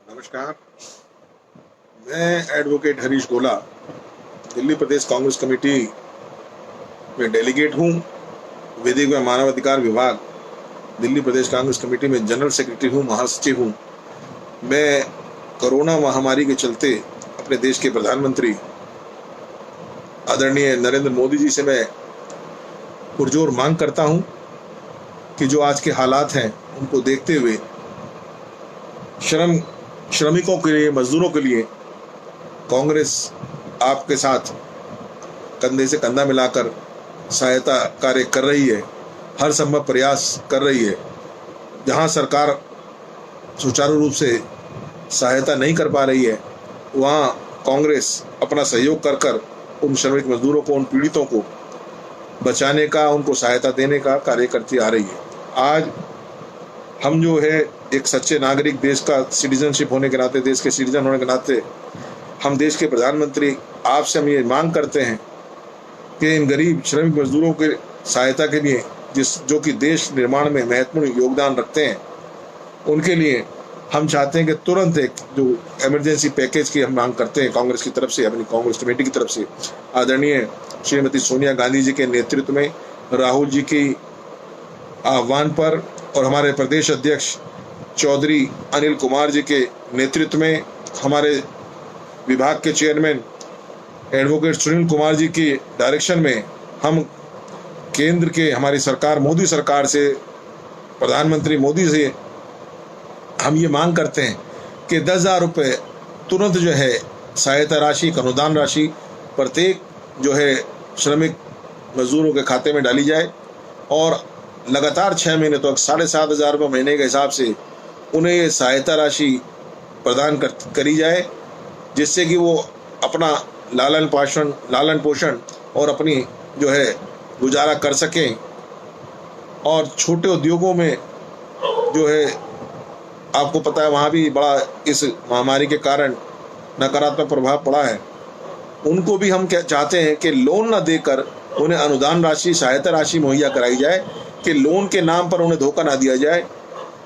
नमस्कार। मैं एडवोकेट हरीश गोला दिल्ली प्रदेश कांग्रेस कमेटी में डेलीगेट हूँ। विधिक व मानव अधिकार विभाग दिल्ली प्रदेश कांग्रेस कमेटी में जनरल सेक्रेटरी हूँ, महासचिव हूँ। मैं कोरोना महामारी के चलते अपने देश के प्रधानमंत्री आदरणीय नरेंद्र मोदी जी से मैं पुरजोर मांग करता हूँ कि जो आज के हालात हैं उनको देखते हुए श्रमिकों के लिए, मजदूरों के लिए कांग्रेस आपके साथ कंधे से कंधा मिलाकर सहायता कार्य कर रही है, हर संभव प्रयास कर रही है। जहां सरकार सुचारू रूप से सहायता नहीं कर पा रही है, वहां कांग्रेस अपना सहयोग कर कर उन श्रमिक मजदूरों को, उन पीड़ितों को बचाने का, उनको सहायता देने का कार्य करती आ रही है। आज हम जो है एक सच्चे नागरिक, देश का सिटीजनशिप होने के नाते, देश के सिटीजन होने के नाते, हम देश के प्रधानमंत्री आपसे हम ये मांग करते हैं कि इन गरीब श्रमिक मजदूरों के सहायता के लिए, जो कि देश निर्माण में महत्वपूर्ण योगदान रखते हैं, उनके लिए हम चाहते हैं कि तुरंत एक जो इमरजेंसी पैकेज की हम मांग करते हैं कांग्रेस की तरफ से, अपनी कांग्रेस कमेटी की तरफ से, आदरणीय श्रीमती सोनिया गांधी जी के नेतृत्व में, राहुल जी के आह्वान पर और हमारे प्रदेश अध्यक्ष चौधरी अनिल कुमार जी के नेतृत्व में, हमारे विभाग के चेयरमैन एडवोकेट सुनील कुमार जी की डायरेक्शन में हम केंद्र के, हमारी सरकार, मोदी सरकार से, प्रधानमंत्री मोदी से हम ये मांग करते हैं कि 10,000 रुपये तुरंत जो है सहायता राशि, अनुदान राशि प्रत्येक जो है श्रमिक मजदूरों के खाते में डाली जाए और लगातार 6 महीने तक 7,500 रुपये महीने के हिसाब से उन्हें ये सहायता राशि प्रदान करी जाए, जिससे कि वो अपना लालन पोषण और अपनी जो है गुजारा कर सकें। और छोटे उद्योगों में जो है आपको पता है वहाँ भी बड़ा इस महामारी के कारण नकारात्मक प्रभाव पड़ा है। उनको भी हम क्या चाहते हैं कि लोन न देकर उन्हें अनुदान राशि, सहायता राशि मुहैया कराई जाए, कि लोन के नाम पर उन्हें धोखा ना दिया जाए,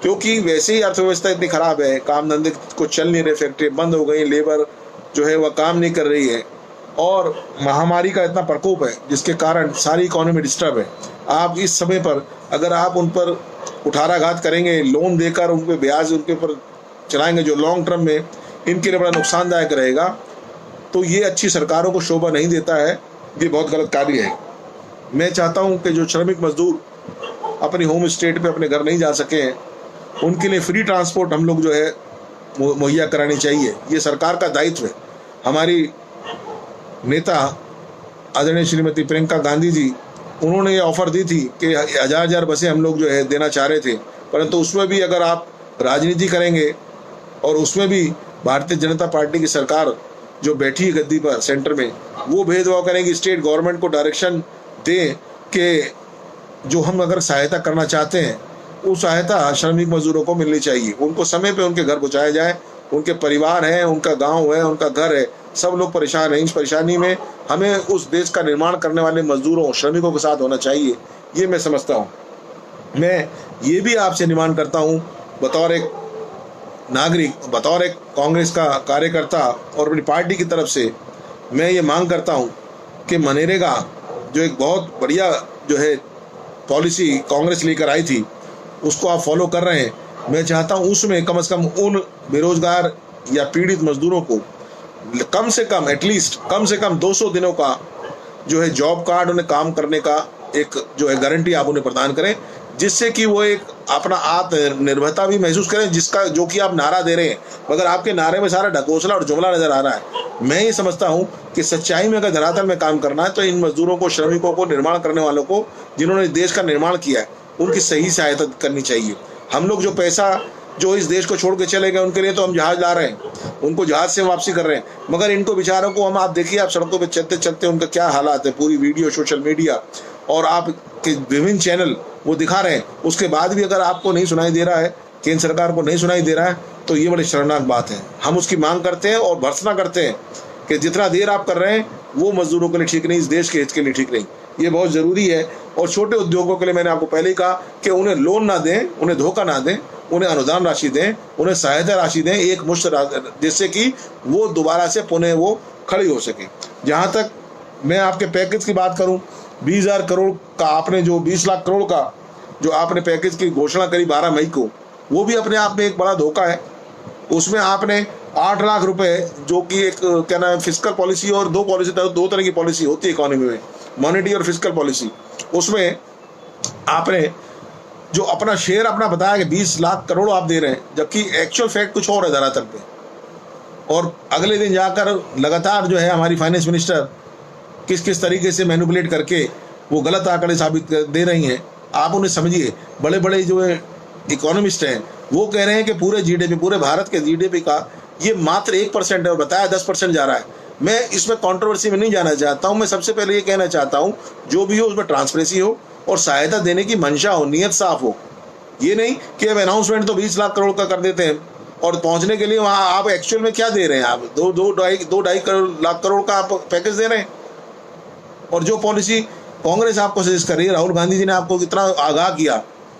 क्योंकि वैसे ही अर्थव्यवस्था इतनी खराब है, काम धंधे को चल नहीं रहे, फैक्ट्री बंद हो गई, लेबर जो है वह काम नहीं कर रही है और महामारी का इतना प्रकोप है जिसके कारण सारी इकोनॉमी डिस्टर्ब है। आप इस समय पर अगर आप उन पर कुठाराघात करेंगे, लोन देकर उन पर ब्याज उनके ऊपर चलाएंगे जो लॉन्ग टर्म में इनके लिए बड़ा नुकसानदायक रहेगा, तो ये अच्छी सरकारों को शोभा नहीं देता है, ये बहुत गलत कार्य है। मैं चाहता हूँ कि जो श्रमिक मजदूर अपनी होम स्टेट पे अपने घर नहीं जा सके हैं, उनके लिए फ्री ट्रांसपोर्ट हम लोग जो है मुहैया करानी चाहिए। ये सरकार का दायित्व है। हमारी नेता आदरणीय श्रीमती प्रियंका गांधी जी, उन्होंने ये ऑफर दी थी कि 1,000 बसें हम लोग जो है देना चाह रहे थे, परंतु उसमें भी अगर आप राजनीति करेंगे और उसमें भी भारतीय जनता पार्टी की सरकार जो बैठी है गद्दी पर सेंटर में, वो भेदभाव करेंगे, स्टेट गवर्नमेंट को डायरेक्शन दें कि जो हम अगर सहायता करना चाहते हैं वो सहायता श्रमिक मजदूरों को मिलनी चाहिए, उनको समय पे उनके घर पहुँचाया जाए। उनके परिवार है, उनका गांव है, उनका घर है, सब लोग परेशान हैं। इस परेशानी में हमें उस देश का निर्माण करने वाले मजदूरों, श्रमिकों के साथ होना चाहिए, ये मैं समझता हूँ। मैं ये भी आपसे निवेदन करता हूँ बतौर एक नागरिक, बतौर एक कांग्रेस का कार्यकर्ता और अपनी पार्टी की तरफ से मैं ये मांग करता हूँ कि मनरेगा जो एक बहुत बढ़िया जो है पॉलिसी कांग्रेस लेकर आई थी, उसको आप फॉलो कर रहे हैं। मैं चाहता हूं उसमें कम से कम उन बेरोजगार या पीड़ित मजदूरों को कम से कम, एटलीस्ट कम से कम 200 दिनों का जो है जॉब कार्ड, उन्हें काम करने का एक जो है गारंटी आप उन्हें प्रदान करें, जिससे कि वो एक अपना आत्मनिर्भरता भी महसूस करें, जिसका जो कि आप नारा दे रहे हैं, मगर आपके नारे में सारा ढकोसला और जुमला नजर आ रहा है। मैं ये समझता हूँ कि सच्चाई में अगर धरातल में काम करना है तो इन मजदूरों को, श्रमिकों को, निर्माण करने वालों को, जिन्होंने देश का निर्माण किया है, उनकी सही सहायता करनी चाहिए। हम लोग जो पैसा जो इस देश को छोड़ के चले गए, उनके लिए तो हम जहाज ला रहे हैं, उनको जहाज से वापसी कर रहे हैं, मगर इनको बेचारों को हम, आप देखिए, आप सड़कों पे चलते चलते उनका क्या हालात है, पूरी वीडियो सोशल मीडिया और आप के विभिन्न चैनल वो दिखा रहे हैं, उसके बाद भी अगर आपको नहीं सुनाई दे रहा है, केंद्र सरकार को नहीं सुनाई दे रहा है, तो ये बड़ी शर्मनाक बात है। हम उसकी मांग करते हैं और भर्त्सना करते हैं कि जितना देर आप कर रहे हैं वो मजदूरों के लिए ठीक नहीं, इस देश के हित के लिए ठीक नहीं। ये बहुत ज़रूरी है। और छोटे उद्योगों के लिए मैंने आपको पहले ही कहा कि उन्हें लोन ना दें, उन्हें धोखा ना दें, उन्हें अनुदान राशि दें, उन्हें सहायता राशि दें, एक मुश्त जिससे कि वो दोबारा से पुनः वो खड़ी हो सके। जहाँ तक मैं आपके पैकेज की बात करूँ, 20,000 करोड़ का आपने जो 20 लाख करोड़ का जो आपने पैकेज की घोषणा करी 12 मई को, वो भी अपने आप में एक बड़ा धोखा है। उसमें आपने 8 लाख रुपए, जो कि एक क्या नाम है फिस्कल पॉलिसी, और दो तरह की पॉलिसी होती है इकोनॉमी में, मॉनेटरी और फिस्कल पॉलिसी, उसमें आपने जो अपना शेयर अपना बताया कि 20 लाख करोड़ आप दे रहे हैं, जबकि एक्चुअल फैक्ट कुछ और है धरातल पे। और अगले दिन जाकर लगातार जो है हमारी फाइनेंस मिनिस्टर किस किस तरीके से मैनिपुलेट करके वो गलत आंकड़े साबित दे रही हैं। आप उन्हें समझिए, बड़े बड़े जो इकोनॉमिस्ट हैं वो कह रहे हैं कि पूरे जीडीपी, पूरे भारत के जीडीपी का ये मात्र 1% है और बताया 10% जा रहा है। मैं इसमें कंट्रोवर्सी में नहीं जाना चाहता हूं। मैं सबसे पहले ये कहना चाहता हूं, जो भी हो उसमें ट्रांसपेरेंसी हो और सहायता देने की मंशा हो, नीयत साफ हो। ये नहीं कि अब अनाउंसमेंट तो 20 लाख करोड़ का कर देते हैं और पहुंचने के लिए वहां आप एक्चुअल में क्या दे रहे हैं, आप दो ढाई लाख करोड़ का आप पैकेज दे रहे हैं। और जो पॉलिसी कांग्रेस आपको सजेस्ट कर रही है, राहुल गांधी जी ने आपको कितना आगाह किया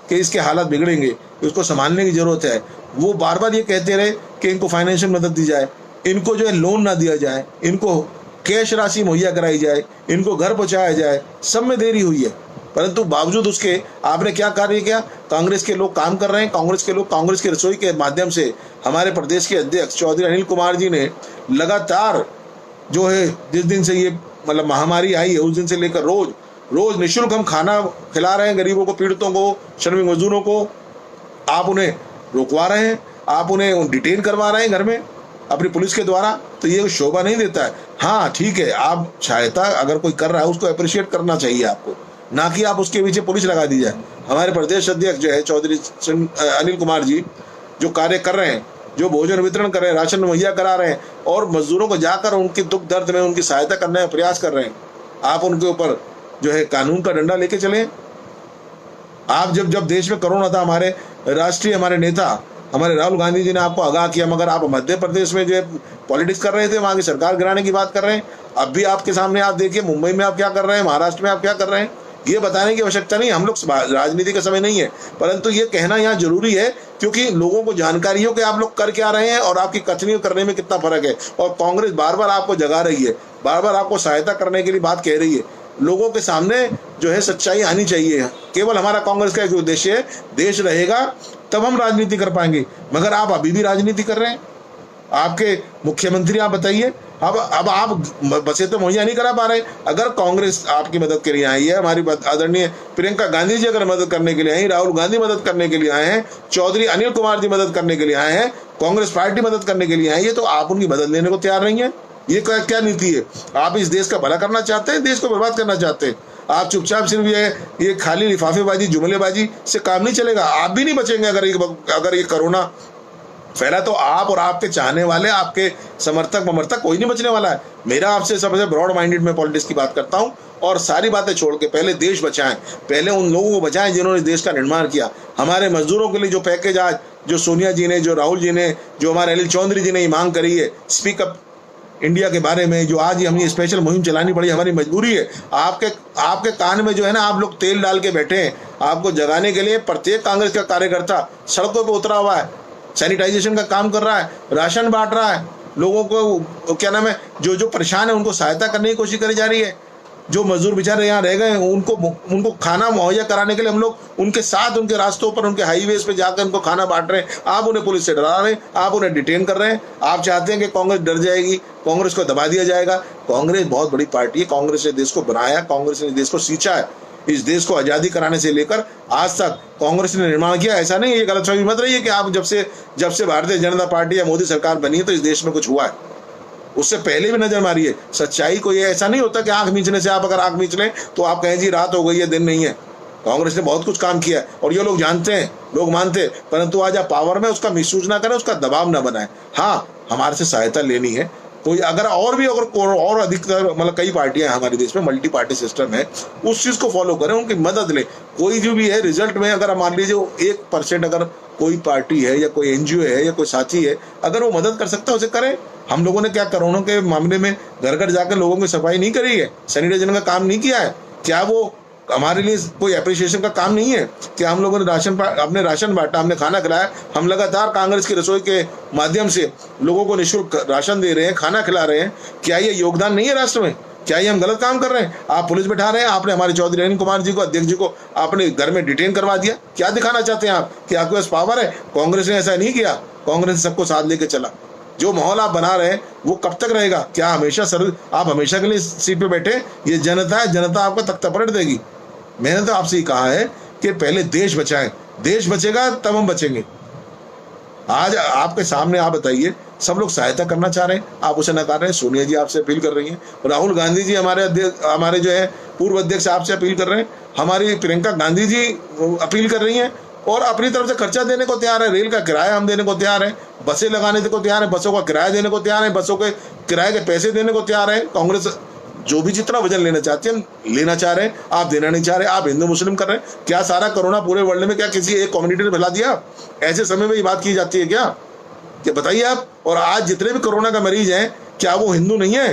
कि इसके हालात बिगड़ेंगे, इसको संभालने की जरूरत है, वो बार बार ये कहते रहे कि इनको फाइनेंशियल मदद दी जाए, इनको जो है लोन ना दिया जाए, इनको कैश राशि मुहैया कराई जाए, इनको घर पहुंचाया जाए, सब में देरी हुई है। परंतु बावजूद उसके आपने क्या कार्य किया? कांग्रेस के लोग काम कर रहे हैं, कांग्रेस के लोग कांग्रेस की रसोई के माध्यम से हमारे प्रदेश के अध्यक्ष चौधरी अनिल कुमार जी ने लगातार जो है, जिस दिन से ये मतलब महामारी आई है उस दिन से लेकर रोज निःशुल्क हम खाना खिला रहे हैं गरीबों को, पीड़ितों को, श्रमिक मजदूरों को। आप उन्हें रोकवा रहे हैं, आप उन्हें डिटेन करवा रहे हैं घर में अपनी पुलिस के द्वारा, तो ये शोभा नहीं देता है। हाँ ठीक है, आप सहायता अगर कोई कर रहा है उसको अप्रिशिएट करना चाहिए आपको, ना कि आप उसके पीछे पुलिस लगा दी जाए। हमारे प्रदेश अध्यक्ष जो है चौधरी अनिल कुमार जी जो कार्य कर रहे हैं, जो भोजन वितरण कर रहे हैं, राशन मुहैया करा रहे हैं और मजदूरों को जाकर उनके दुख दर्द में उनकी सहायता करने का प्रयास कर रहे हैं, आप उनके ऊपर जो है कानून का डंडा लेके चले। आप जब देश में कोरोना था, हमारे नेता हमारे राहुल गांधी जी ने आपको आगाह किया, मगर आप मध्य प्रदेश में जो है पॉलिटिक्स कर रहे थे, वहां की सरकार गिराने की बात कर रहे हैं। अब भी आपके सामने आप देखिए मुंबई में आप क्या कर रहे हैं, महाराष्ट्र में आप क्या कर रहे हैं, ये बताने की आवश्यकता नहीं। हम लोग राजनीति का समय नहीं है, परंतु ये कहना यहाँ जरूरी है क्योंकि लोगों को जानकारी हो कि आप लोग कर क्या रहे हैं और आपकी कथनी करने में कितना फर्क है। और कांग्रेस बार बार आपको जगा रही है, बार बार आपको सहायता करने के लिए बात कह रही है। लोगों के सामने जो है सच्चाई आनी चाहिए। केवल हमारा कांग्रेस का एक उद्देश्य है, देश रहेगा तब हम राजनीति कर पाएंगे, मगर आप अभी भी राजनीति कर रहे हैं। आपके मुख्यमंत्री आप बताइए, अब आप बसें तो मुहैया नहीं करा पा रहे। अगर कांग्रेस आपकी मदद के लिए आई है, हमारी आदरणीय प्रियंका गांधी जी अगर मदद करने के लिए आई, राहुल गांधी मदद करने के लिए आए हैं, चौधरी अनिल कुमार जी मदद करने के लिए आए हैं, कांग्रेस पार्टी मदद करने के लिए आई है, तो आप उनकी मदद लेने को तैयार नहीं है। ये क्या नीति है? आप इस देश का भला करना चाहते हैं, देश को बर्बाद करना चाहते हैं? आप चुपचाप सिर्फ ये खाली लिफाफेबाजी, जुमलेबाजी से काम नहीं चलेगा। आप भी नहीं बचेंगे अगर ये कोरोना फैला, तो आप और आपके चाहने वाले, आपके समर्थक कोई नहीं बचने वाला है। मेरा आपसे सबसे ब्रॉड माइंडेड में पॉलिटिक्स की बात करता हूं, और सारी बातें छोड़ के पहले देश बचाएं, पहले उन लोगों को बचाएं जिन्होंने देश का निर्माण किया। हमारे मजदूरों के लिए जो पैकेज आज जो सोनिया जी ने, जो राहुल जी ने, जो हमारे अनिल चौधरी जी ने ये मांग करी है स्पीक अप इंडिया के बारे में, जो आज हमने स्पेशल मुहिम चलानी पड़ी, हमारी मजबूरी है। आपके कान में जो है ना, आप लोग तेल डाल के बैठे हैं। आपको जगाने के लिए प्रत्येक कांग्रेस का कार्यकर्ता सड़कों पे उतरा हुआ है, सैनिटाइजेशन का काम कर रहा है, राशन बांट रहा है, लोगों को क्या नाम है, जो परेशान है उनको सहायता करने की कोशिश करी जा रही है। जो मजदूर बेचारे यहाँ रह गए उनको खाना मुहैया कराने के लिए हम लोग उनके साथ, उनके रास्तों पर, उनके हाईवेज पे जाकर उनको खाना बांट रहे हैं। आप उन्हें पुलिस से डरा रहे हैं, आप उन्हें डिटेन कर रहे हैं। आप चाहते हैं कि कांग्रेस डर जाएगी, कांग्रेस को दबा दिया जाएगा। कांग्रेस बहुत बड़ी पार्टी है, कांग्रेस ने देश को बनाया, कांग्रेस ने देश को सींचा है। इस देश को आजादी कराने से लेकर आज तक कांग्रेस ने निर्माण किया। ऐसा नहीं है, ये गलतफहमी मत रही है कि आप जब से भारतीय जनता पार्टी या मोदी सरकार बनी है तो इस देश में कुछ हुआ है। उससे पहले भी नजर मारिए, सच्चाई को ये ऐसा नहीं होता कि आंख मींचने से आप अगर आंख मींच लें तो आप कहें जी रात हो गई है, दिन नहीं है। कांग्रेस ने बहुत कुछ काम किया है और ये लोग जानते हैं, लोग मानते हैं, परंतु आज आप पावर में उसका मिसयूज ना करें, उसका दबाव ना बनाएं। हाँ, हमारे से सहायता लेनी है कोई, अगर और अधिकतर मतलब कई पार्टियां हमारे देश में, मल्टी पार्टी सिस्टम है, उस चीज को फॉलो करें, उनकी मदद लें। कोई जो भी है रिजल्ट में, अगर मान लीजिए 1% अगर कोई पार्टी है या कोई एनजीओ है या कोई साथी है, अगर वो मदद कर सकता है उसे करें। हम लोगों ने क्या कोरोना के मामले में घर घर जाकर लोगों की सफाई नहीं करी है, सैनिटाइजेशन का काम नहीं किया है? क्या वो हमारे लिए कोई अप्रिसिएशन का काम नहीं है कि हम लोगों ने अपने राशन बांटा, हमने खाना खिलाया। हम लगातार कांग्रेस की रसोई के माध्यम से लोगों को निःशुल्क राशन दे रहे हैं, खाना खिला रहे हैं। क्या ये योगदान नहीं है राष्ट्र में? क्या ये हम गलत काम कर रहे हैं? आप पुलिस बैठा रहे हैं, आपने हमारे चौधरी अनिल कुमार जी को, अध्यक्ष जी को आपने घर में डिटेन करवा दिया। क्या दिखाना चाहते हैं आप कि आपके पास पावर है? कांग्रेस ने ऐसा नहीं किया, कांग्रेस ने सबको साथ लेके चला। जो माहौल आप बना रहे हैं वो कब तक रहेगा? क्या हमेशा आप हमेशा के लिए सीट पे बैठे? ये जनता है, जनता आपको तख्ता पलट देगी। मैंने तो आपसे ही कहा है कि पहले देश बचाएं, देश बचेगा तब हम बचेंगे। आज आपके सामने आप बताइए, सब लोग सहायता करना चाह रहे हैं, आप उसे नकार रहे हैं। सोनिया जी आपसे अपील कर रही हैं, राहुल गांधी जी हमारे जो है पूर्व अध्यक्ष आपसे अपील कर रहे हैं, हमारी प्रियंका गांधी जी अपील कर रही हैं और अपनी तरफ से खर्चा देने को तैयार है। रेल का किराया हम देने को तैयार है, बसें लगाने को तैयार है, बसों का किराया देने को तैयार है, बसों के किराए के पैसे देने को तैयार है। कांग्रेस जो भी जितना वजन लेना चाहती है लेना चाह रहे हैं, आप देना नहीं चाह रहे। आप हिंदू मुस्लिम कर रहे हैं। क्या सारा कोरोना पूरे वर्ल्ड में क्या किसी एक कम्युनिटी ने फैला दिया? ऐसे समय में ये बात की जाती है क्या? क्या बताइए आप। और आज जितने भी कोरोना का मरीज हैं, क्या वो हिंदू नहीं है?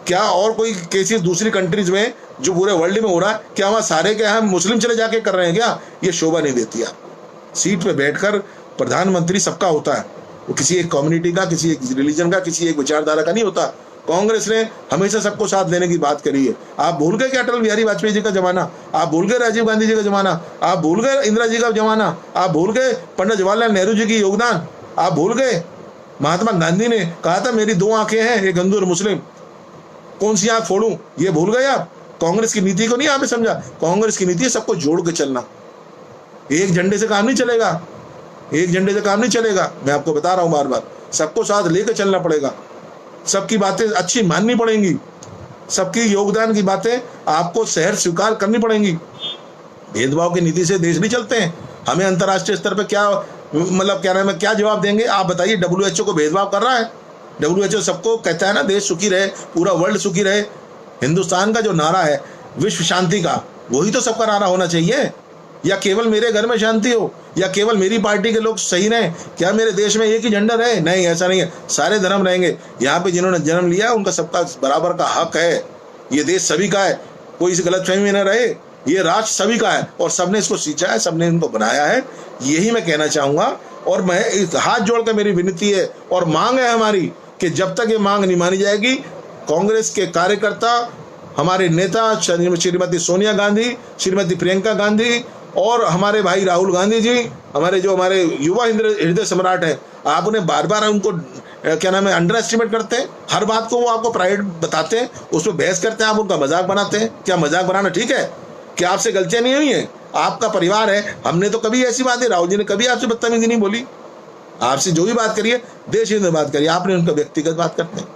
क्या और कोई केसेस दूसरी कंट्रीज में जो पूरे वर्ल्ड में हो रहा है, क्या वहाँ सारे के हम मुस्लिम चले जाके कर रहे हैं क्या? ये शोभा नहीं देती। आप सीट पे बैठकर प्रधानमंत्री सबका होता है, वो किसी एक कम्युनिटी का, किसी एक रिलीजन का, किसी एक विचारधारा का नहीं होता। कांग्रेस ने हमेशा सबको साथ लेने की बात करी है। आप भूल गए कि अटल बिहारी वाजपेयी जी का जमाना? आप भूल गए राजीव गांधी जी का जमाना? आप भूल गए इंदिरा जी का जमाना? आप भूल गए पंडित जवाहरलाल नेहरू जी की योगदान? आप भूल गए महात्मा गांधी ने कहा था मेरी दो आंखें हैं, एक हिंदू और मुस्लिम, कौन सी आंख फोड़ूं? ये भूल गए आप? कांग्रेस की नीति को नहीं आपने समझा? कांग्रेस की नीति है सबको जोड़ के चलना। एक झंडे से काम नहीं चलेगा, एक झंडे से काम नहीं चलेगा। मैं आपको बता रहा हूं बार बार, सबको साथ लेकर चलना पड़ेगा, सबकी बातें अच्छी माननी पड़ेंगी, सबकी योगदान की बातें आपको शहर स्वीकार करनी पड़ेंगी। भेदभाव की नीति से देश नहीं चलते हैं। हमें अंतर्राष्ट्रीय स्तर पर क्या मतलब क्या नाम है, क्या जवाब देंगे आप बताइए? WHO को भेदभाव कर रहा है? WHO सबको कहता है ना देश सुखी रहे, पूरा वर्ल्ड सुखी रहे। हिंदुस्तान का जो नारा है विश्व शांति का, वही तो सबका नारा होना चाहिए। या केवल मेरे घर में शांति हो, या केवल मेरी पार्टी के लोग सही रहें? क्या मेरे देश में एक ही झंडा रहे? नहीं, ऐसा नहीं है, सारे धर्म रहेंगे। यहाँ पे जिन्होंने जन्म लिया उनका सबका बराबर का हक है। ये देश सभी का है, कोई इस गलतफहमी में न रहे। ये राष्ट्र सभी का है और सबने इसको सींचा है, सबने इनको बनाया है। यही मैं कहना चाहूंगा। और मैं हाथ जोड़कर मेरी विनती है और मांग है हमारी कि जब तक ये मांग नहीं मानी जाएगी, कांग्रेस के कार्यकर्ता, हमारे नेता श्रीमती सोनिया गांधी, श्रीमती प्रियंका गांधी और हमारे भाई राहुल गांधी जी, हमारे युवा हृदय सम्राट हैं, आप उन्हें बार बार उनको क्या नाम है अंडर एस्टिमेट करते हैं। हर बात को वो आपको प्राइवेट बताते हैं, उस पर बहस करते हैं, आप उनका मजाक बनाते हैं। क्या मजाक बनाना ठीक है? क्या आपसे गलतियां नहीं हुई हैं? आपका परिवार है, हमने तो कभी ऐसी बात है, राहुल जी ने कभी आपसे बदतमीजी नहीं बोली। आपसे जो भी बात करिए देश हित में बात करिए, आपने उनका व्यक्तिगत बात करते हैं।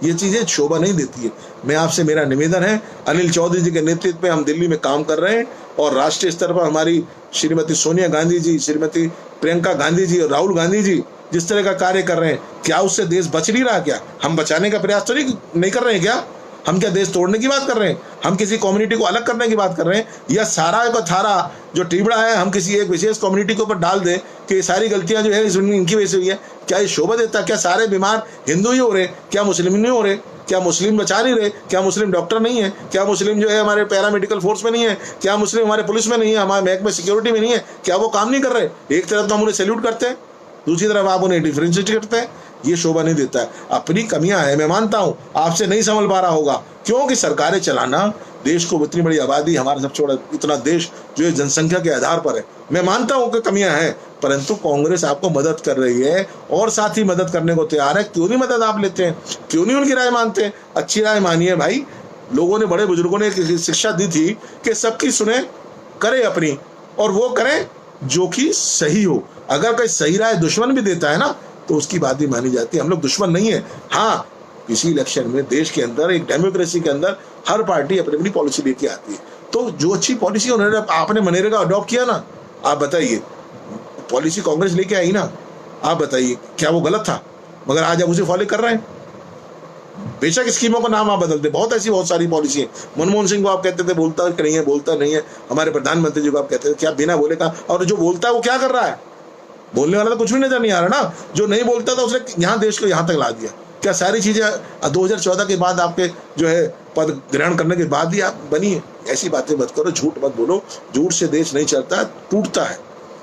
ये चीजें शोभा नहीं देती है। मैं आपसे, मेरा निवेदन है, अनिल चौधरी जी के नेतृत्व में हम दिल्ली में काम कर रहे हैं और राष्ट्रीय स्तर पर हमारी श्रीमती सोनिया गांधी जी, श्रीमती प्रियंका गांधी जी और राहुल गांधी जी जिस तरह का कार्य कर रहे हैं, क्या उससे देश बच नहीं रहा? क्या हम बचाने का प्रयास तो नहीं कर रहे हैं? क्या हम क्या देश तोड़ने की बात कर रहे हैं? हम किसी कम्युनिटी को अलग करने की बात कर रहे हैं? या सारा का थारा जो टिबड़ा है हम किसी एक विशेष कम्युनिटी के ऊपर डाल दें कि ये सारी गलतियां जो है इनकी वजह से हुई है? क्या ये शोभा देता है? क्या सारे बीमार हिंदू ही हो रहे? क्या मुस्लिम नहीं हो रहे? क्या मुस्लिम बचा नहीं रहे? क्या मुस्लिम डॉक्टर नहीं है? क्या मुस्लिम जो है हमारे पैरामेडिकल फोर्स में नहीं है? क्या मुस्लिम हमारे पुलिस में नहीं है, हमारे महकमे सिक्योरिटी में नहीं है? क्या वो काम नहीं कर रहे? एक तरफ तो हम उन्हें सैल्यूट करते हैं, दूसरी तरफ आप उन्हें डिफरेंशिएट करते हैं। ये शोभा नहीं देता है। अपनी कमियां हैं, मैं मानता हूं, आपसे नहीं संभल पा रहा होगा, क्योंकि सरकारें चलाना, देश को इतनी बड़ी आबादी, हमारा सबसे बड़ा इतना देश जो है जनसंख्या के आधार पर है, मैं मानता हूं कि कमियां हैं, परंतु कांग्रेस आपको मदद कर रही है और साथ ही मदद करने को तैयार है। क्यों नहीं मदद आप लेते हैं? क्यों नहीं उनकी राय मानते हैं? अच्छी राय मानिए भाई। लोगों ने, बड़े बुजुर्गों ने शिक्षा दी थी कि सबकी सुने, करे अपनी, और वो करें जो कि सही हो। अगर कोई सही राय दुश्मन भी देता है ना, तो उसकी बात भी मानी जाती है। हम लोग दुश्मन नहीं है। हाँ, किसी इलेक्शन में देश के अंदर, एक डेमोक्रेसी के अंदर हर पार्टी अपनी अपनी पॉलिसी लेके आती है। तो जो अच्छी पॉलिसी उन्होंने, आपने मनरेगा अडॉप्ट किया ना, आप बताइए, पॉलिसी कांग्रेस लेके आई ना, आप बताइए क्या वो गलत था? मगर आज आप उसे फॉलो कर रहे हैं। बेशक स्कीमों का नाम आप बदलते, बहुत सारी पॉलिसी है। मनमोहन सिंह को आप कहते थे बोलता नहीं है, हमारे प्रधानमंत्री जी को आप कहते थे क्या बिना बोले का, और जो बोलता है वो क्या कर रहा है? बोलने वाला तो कुछ भी नजर नहीं आ रहा ना। जो नहीं बोलता था उसने यहाँ देश को यहाँ तक ला दिया। क्या सारी चीजें 2014 के बाद आपके जो है पद ग्रहण करने के बाद ही आप बनी है? ऐसी बातें मत करो, झूठ मत बोलो। झूठ से देश नहीं चलता, टूटता है।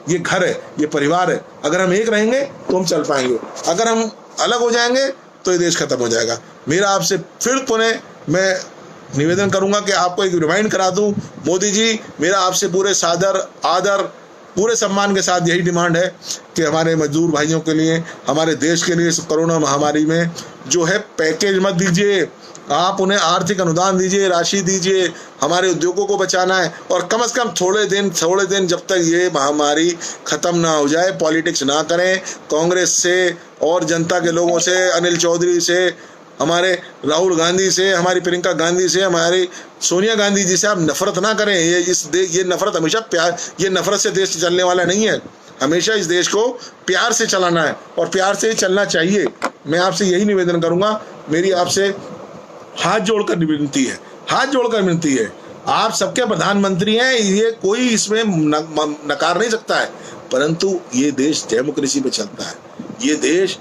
ये घर है, ये परिवार है। अगर हम एक रहेंगे तो हम चल पाएंगे, अगर हम अलग हो जाएंगे तो ये देश खत्म हो जाएगा। मेरा आपसे फिर पुनः मैं निवेदन करूंगा कि आपको एक रिमाइंड करा दूं, मोदी जी, मेरा आपसे पूरे सादर आदर पूरे सम्मान के साथ यही डिमांड है कि हमारे मजदूर भाइयों के लिए, हमारे देश के लिए इस कोरोना महामारी में जो है पैकेज मत दीजिए, आप उन्हें आर्थिक अनुदान दीजिए, राशि दीजिए। हमारे उद्योगों को बचाना है और कम से कम थोड़े दिन जब तक ये महामारी खत्म ना हो जाए पॉलिटिक्स ना करें। कांग्रेस से और जनता के लोगों से, अनिल चौधरी से, हमारे राहुल गांधी से, हमारी प्रियंका गांधी से, हमारी सोनिया गांधी जी से आप नफरत ना करें। ये नफरत हमेशा प्यार, ये नफरत से देश चलने वाला नहीं है। हमेशा इस देश को प्यार से चलाना है और प्यार से ही चलना चाहिए। मैं आपसे यही निवेदन करूंगा, मेरी आपसे हाथ जोड़कर विनती है, हाथ जोड़कर विनती है। आप सबके प्रधानमंत्री हैं, ये कोई इसमें नकार नहीं सकता है, परंतु ये देश डेमोक्रेसी पे चलता है, ये देश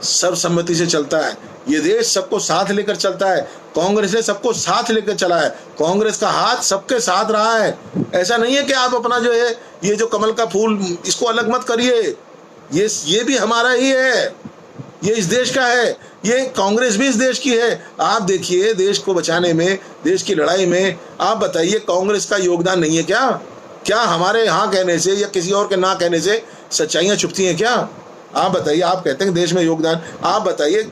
सर्वसम्मति से चलता है, ये देश सबको साथ लेकर चलता है। कांग्रेस ने सबको साथ लेकर चला है, कांग्रेस का हाथ सबके साथ रहा है। ऐसा नहीं है कि आप अपना जो है ये जो कमल का फूल इसको अलग मत करिए, ये भी हमारा ही है, ये इस देश का है, ये कांग्रेस भी इस देश की है। आप देखिए देश को बचाने में, देश की लड़ाई में आप बताइए कांग्रेस का योगदान नहीं है क्या? क्या हमारे यहाँ कहने से या किसी और के ना कहने से सच्चाइयाँ छुपती हैं क्या? आप बताइए, आप कहते हैं देश में योगदान, आप बताइए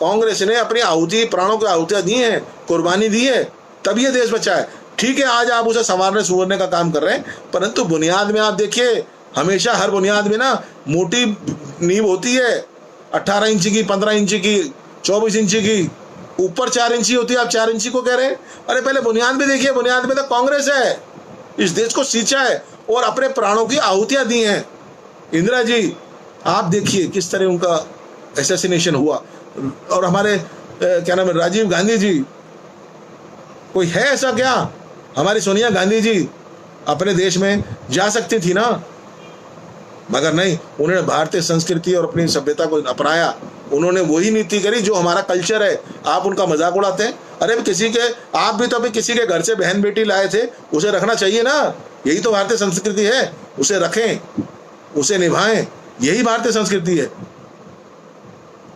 कांग्रेस ने अपनी आहुति, प्राणों की आहुतियां दी हैं, कुर्बानी दी है, तब ये देश बचा है। ठीक है, आज आप उसे संवारने सुवरने का काम कर रहे हैं, परंतु बुनियाद में आप देखिए, हमेशा हर बुनियाद में ना मोटी नींव होती है, 18 इंच की, 15 इंच की, 24 इंच की, ऊपर 4 इंची होती है। आप 4 इंची को कह रहे हैं? अरे पहले बुनियाद में देखिए, बुनियाद में तो कांग्रेस है, इस देश को सींचा है और अपने प्राणों की आहुतियां दी हैं। इंदिरा जी, आप देखिए किस तरह उनका असैसिनेशन हुआ, और हमारे क्या नाम है, राजीव गांधी जी, कोई है ऐसा क्या? हमारी सोनिया गांधी जी अपने देश में जा सकती थी ना, मगर नहीं, उन्होंने भारतीय संस्कृति और अपनी सभ्यता को अपनाया। उन्होंने वही नीति करी जो हमारा कल्चर है। आप उनका मजाक उड़ाते हैं। अरे किसी के, आप भी तो अभी किसी के घर से बहन बेटी लाए थे, उसे रखना चाहिए ना, यही तो भारतीय संस्कृति है। उसे रखें, उसे निभाएं, यही भारतीय संस्कृति है।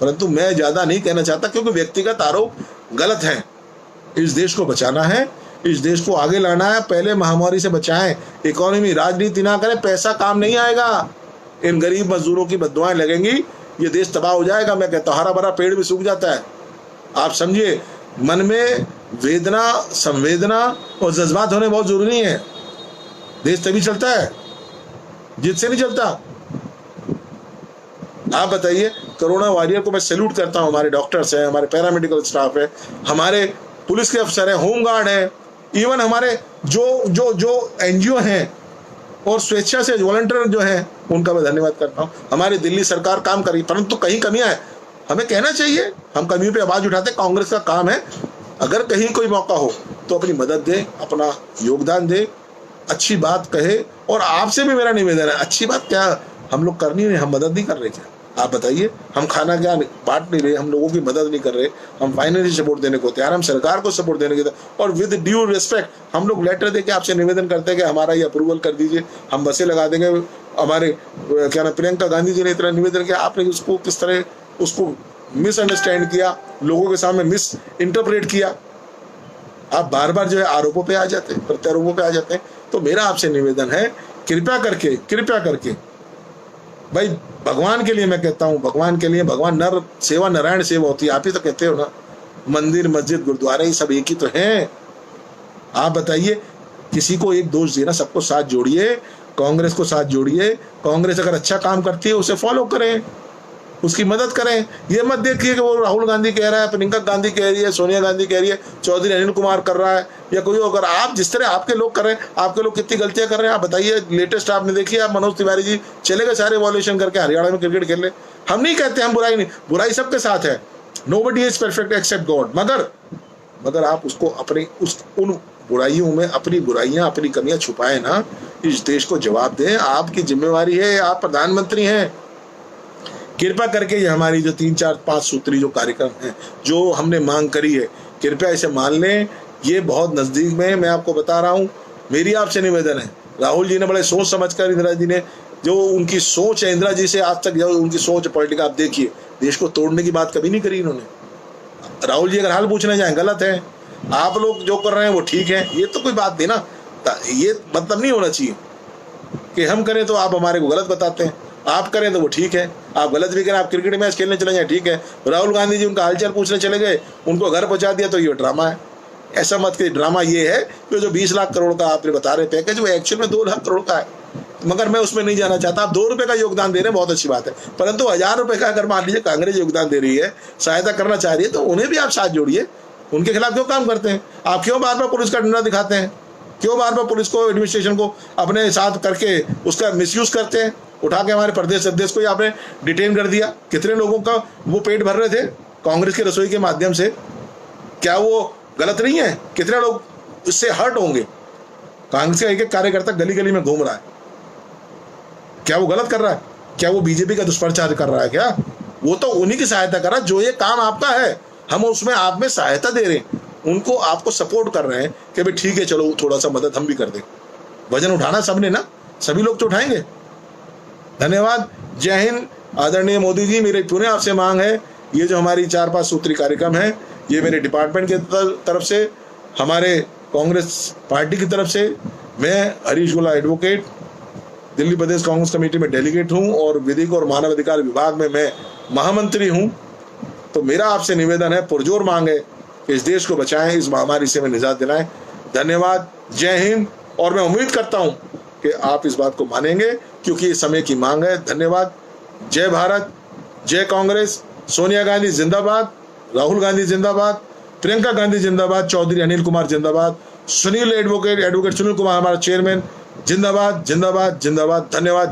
परंतु मैं ज्यादा नहीं कहना चाहता, क्योंकि व्यक्तिगत आरोप गलत है। इस देश को बचाना है, इस देश को आगे लाना है। पहले महामारी से बचाएं, इकोनॉमी, राजनीति ना करें, पैसा काम नहीं आएगा। इन गरीब मजदूरों की बददुआएं लगेंगी, ये देश तबाह हो जाएगा। मैं कहता हूं हरा भरा पेड़ भी सूख जाता है। आप समझिए, मन में वेदना, संवेदना और जज्बात होने बहुत जरूरी है। देश तभी चलता है, जिससे नहीं चलता। आप बताइए, कोरोना वॉरियर को मैं सैल्यूट करता हूं। हमारे डॉक्टर्स हैं, हमारे पैरामेडिकल स्टाफ है, हमारे पुलिस के अफसर हैं, होमगार्ड है, इवन हमारे जो एनजीओ हैं और स्वेच्छा से वॉलंटियर जो हैं, उनका मैं धन्यवाद करता हूं। हमारी दिल्ली सरकार काम कर रही, परंतु कहीं कमियां है, हमें कहना चाहिए। हम कमियों पे आवाज उठाते, कांग्रेस का काम है, अगर कहीं कोई मौका हो तो अपनी मदद दे, अपना योगदान दे, अच्छी बात कहे। और आपसे भी मेरा निवेदन है, अच्छी बात क्या हम लोग करनी है, हम मदद नहीं कर रहे क्या? आप बताइए, हम खाना क्या बांट नहीं रहे, हम लोगों की मदद नहीं कर रहे, हम फाइनेंशियल सपोर्ट देने को तैयार, हम सरकार को सपोर्ट देने के, और विद ड्यू रिस्पेक्ट हम लोग लेटर देके आपसे निवेदन करते हैं कि हमारा ये अप्रूवल कर दीजिए, हम बसें लगा देंगे। हमारे क्या नाम, प्रियंका गांधी जी ने इतना निवेदन किया, आपने उसको किस तरह उसको मिसअंडरस्टैंड किया, लोगों के सामने मिस इंटरप्रेट किया। आप बार बार जो है आरोपों पे आ जाते हैं, प्रत्यारोपों पे आ जाते हैं। तो मेरा आपसे निवेदन है, कृपया करके भाई, भगवान के लिए मैं कहता हूँ, भगवान के लिए, भगवान नर सेवा नारायण सेवा होती है, आप ही तो कहते हो ना। मंदिर, मस्जिद, गुरुद्वारे, सब एक ही तो हैं। आप बताइए, किसी को एक दोष देना, सबको साथ जोड़िए, कांग्रेस को साथ जोड़िए। कांग्रेस अगर अच्छा काम करती है उसे फॉलो करें, उसकी मदद करें। ये मत देखिए कि वो राहुल गांधी कह रहा है, प्रियंका गांधी कह रही है, सोनिया गांधी कह रही है, चौधरी अनिल कुमार कर रहा है, या कोई अगर आप जिस तरह आपके लोग कर रहे हैं, आपके लोग कितनी गलतियां कर रहे हैं आप बताइए। लेटेस्ट आपने देखी, आप मनोज तिवारी जी चले गए सारे वॉल्यूशन करके हरियाणा में क्रिकेट खेलने। हम नहीं कहते, हम बुराई नहीं, बुराई सबके साथ है, nobody is perfect except God. मगर आप उसको अपनी उन बुराइयों में अपनी बुराइयां, अपनी कमियां छुपाए ना, इस देश को जवाब दें। आपकी जिम्मेवारी है, आप प्रधानमंत्री हैं, कृपया करके ये हमारी जो 3 4 5 सूत्री जो कार्यक्रम है, जो हमने मांग करी है, कृपया इसे मान लें। ये बहुत नज़दीक में है, मैं आपको बता रहा हूँ। मेरी आपसे निवेदन है, राहुल जी ने बड़े सोच समझकर, इंदिरा जी ने जो उनकी सोच है, इंदिरा जी से आज तक जो उनकी सोच पॉलिटिकल, आप देखिए देश को तोड़ने की बात कभी नहीं करी इन्होंने। राहुल जी अगर हाल पूछने जाए गलत है, आप लोग जो कर रहे हैं वो ठीक है, ये तो कोई बात नहीं ना। ये मतलब नहीं होना चाहिए कि हम करें तो आप हमारे को गलत बताते हैं, आप करें तो वो ठीक है, आप गलत भी करें, आप क्रिकेट मैच खेलने चले जाए ठीक है, राहुल गांधी जी उनका हालचाल पूछने चले गए, उनको घर पहुंचा दिया, तो ये ड्रामा है। ऐसा मत कि ड्रामा ये है कि जो 20 लाख करोड़ का आपने बता रहे पैकेज, वो एक्चुअल में 2 लाख करोड़ का है, मगर मैं उसमें नहीं जाना चाहता। आप 2 रुपए का योगदान दे रहे हैं, बहुत अच्छी बात है, परंतु 1000 रुपए का अगर मान लीजिए कांग्रेस योगदान दे रही है, सहायता करना चाह रही है, तो उन्हें भी आप साथ जोड़िए। उनके खिलाफ क्यों काम करते हैं आप? क्यों बार बार पुलिस का डंडा दिखाते हैं? क्यों बार बार पुलिस को, एडमिनिस्ट्रेशन को अपने साथ करके उसका मिसयूज करते हैं? उठा के हमारे प्रदेश अध्यक्ष को ही आपने डिटेन कर दिया। कितने लोगों का वो पेट भर रहे थे कांग्रेस की रसोई के माध्यम से? क्या वो गलत नहीं है? कितने लोग इससे हर्ट होंगे? कांग्रेस का एक एक कार्यकर्ता गली गली में घूम रहा है, क्या वो गलत कर रहा है? क्या वो बीजेपी का दुष्प्रचार कर रहा है? क्या वो तो उन्हीं की सहायता कर रहा है। जो ये काम आपका है, हम उसमें आप में सहायता दे रहे हैं, उनको आपको सपोर्ट कर रहे हैं कि भाई ठीक है, चलो थोड़ा सा मदद हम भी कर दें। वजन उठाना सबने ना, सभी लोग तो उठाएंगे। धन्यवाद, जय हिंद। आदरणीय मोदी जी, मेरी पुनः आपसे मांग है, ये जो हमारी 4-5 सूत्री कार्यक्रम है, ये मेरे डिपार्टमेंट की तरफ से, हमारे कांग्रेस पार्टी की तरफ से, मैं हरीश गुला एडवोकेट, दिल्ली प्रदेश कांग्रेस कमेटी में डेलीगेट हूँ और विधिक और मानव अधिकार विभाग में मैं महामंत्री हूँ। तो मेरा आपसे निवेदन है, पुरजोर मांग है कि इस देश को बचाएं, इस महामारी से हमें निजात दिलाएं। धन्यवाद, जय हिंद। और मैं उम्मीद करता हूं कि आप इस बात को मानेंगे, क्योंकि ये समय की मांग है। धन्यवाद, जय भारत, जय कांग्रेस। सोनिया गांधी जिंदाबाद, राहुल गांधी जिंदाबाद, प्रियंका गांधी जिंदाबाद, चौधरी अनिल कुमार जिंदाबाद, सुनील एडवोकेट सुनील कुमार हमारा चेयरमैन जिंदाबाद जिंदाबाद जिंदाबाद। धन्यवाद।